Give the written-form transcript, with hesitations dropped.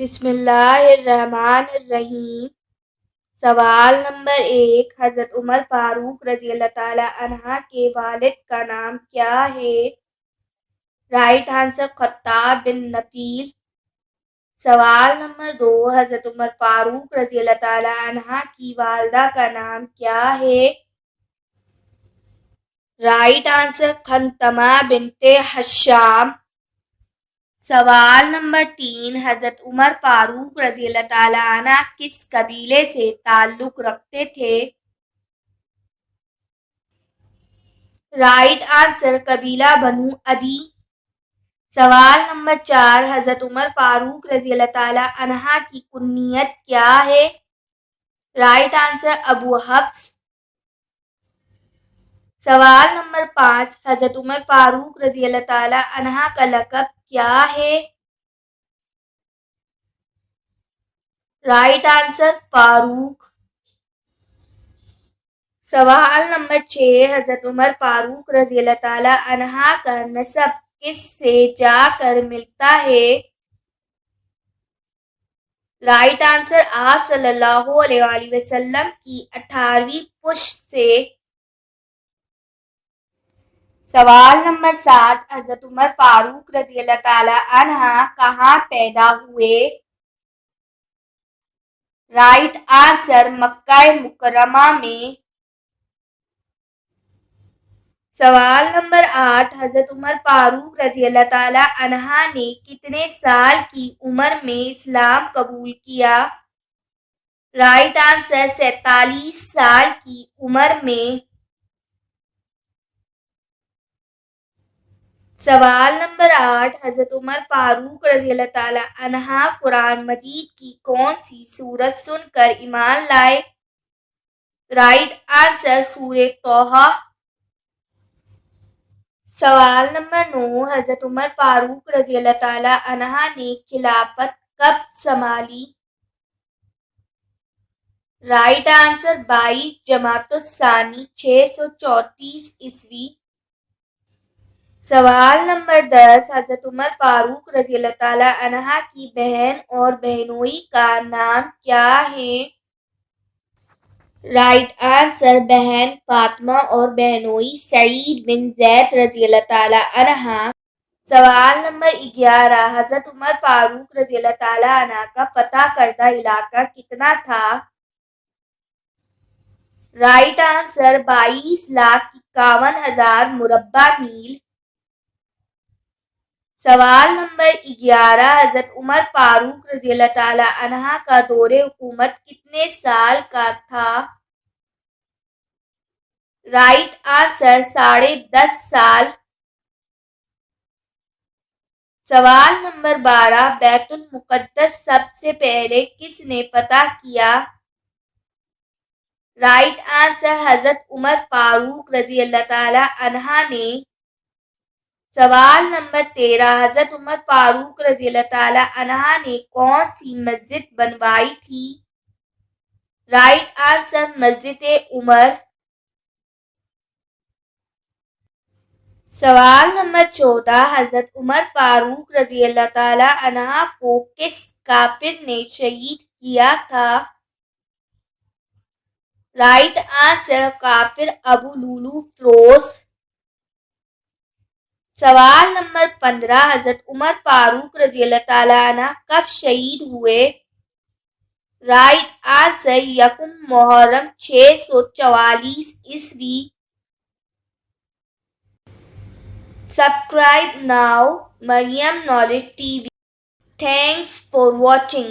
بسم اللہ الرحمن الرحیم۔ سوال نمبر 1، حضرت عمر فاروق رضی اللہ تعالی عنہ کے والد کا نام کیا ہے؟ رائٹ آنسر خطاب بن نفیل۔ سوال نمبر 2، حضرت عمر فاروق رضی اللہ تعالی عنہ کی والدہ کا نام کیا ہے؟ رائٹ آنسر خنتمہ بنت حشام۔ سوال نمبر 3، حضرت عمر فاروق رضی اللہ تعالی عنہ کس قبیلے سے تعلق رکھتے تھے؟ رائٹ آنسر قبیلہ بنو عدی۔ سوال نمبر 4، حضرت عمر فاروق رضی اللہ تعالی عنہ کی کنیت کیا ہے؟ رائٹ آنسر ابو حفص۔ سوال نمبر 5، حضرت عمر فاروق رضی اللہ تعالی عنہ کا لقب کیا ہے؟ رائٹ آنسر فاروق۔ سوال نمبر 6، حضرت عمر فاروق رضی اللہ تعالی عنہ کا نسب کس سے جا کر ملتا ہے؟ رائٹ آنسر آپ صلی اللہ علیہ وآلہ وسلم کی 18ویں پشت سے۔ سوال نمبر 7، حضرت عمر فاروق رضی اللہ تعالی عنہ کہاں پیدا ہوئے؟ رائٹ آنسر مکہ مکرمہ میں۔ سوال نمبر 8، حضرت عمر فاروق رضی اللہ تعالی عنہ نے کتنے سال کی عمر میں اسلام قبول کیا؟ رائٹ آنسر 47 سال کی عمر میں۔ سوال نمبر 8، حضرت عمر فاروق رضی اللہ تعالی عنہ قرآن مجید کی کون سی سورت سن کر ایمان لائے؟ رائٹ آنسر سورہ طٰہٰ۔ سوال نمبر 9، حضرت عمر فاروق رضی اللہ تعالی عنہ نے خلافت کب سنبھالی؟ رائٹ آنسر 22 جمادی الثانی 634 عیسوی۔ سوال نمبر 10، حضرت عمر فاروق رضی اللہ تعالی عنہ کی بہن اور بہنوئی کا نام کیا ہے؟ رائٹ آنسر بہن فاطمہ اور بہنوئی سعید بن زید رضی اللہ تعالی عنہ۔ سوال نمبر 11، حضرت عمر فاروق رضی اللہ تعالی عنہ کا فتح کردہ علاقہ کتنا تھا؟ رائٹ آنسر 22,51,000 مربع میل۔ سوال نمبر 11، حضرت عمر فاروق رضی اللہ تعالی عنہ کا دور حکومت کتنے سال کا تھا؟ رائٹ آنسر 10.5 سال۔ سوال نمبر 12، بیت المقدس سب سے پہلے کس نے فتح کیا؟ رائٹ آنسر حضرت عمر فاروق رضی اللہ تعالی عنہ نے۔ سوال نمبر 13، حضرت عمر فاروق رضی اللہ تعالی عنہ نے کون سی مسجد بنوائی تھی؟ رائٹ آنسر مسجد عمر۔ سوال نمبر 14، حضرت عمر فاروق رضی اللہ تعالی عنہ کو کس کافر نے شہید کیا تھا؟ رائٹ آنسر کافر ابو لؤلؤ فروز۔ سوال نمبر 15، حضرت عمر فاروق رضی اللہ تعالی عنہ کب شہید ہوئے؟ رائٹ آنسر 1 محرم 644 عیسوی۔ Subscribe now Mariam Knowledge TV. Thanks for watching.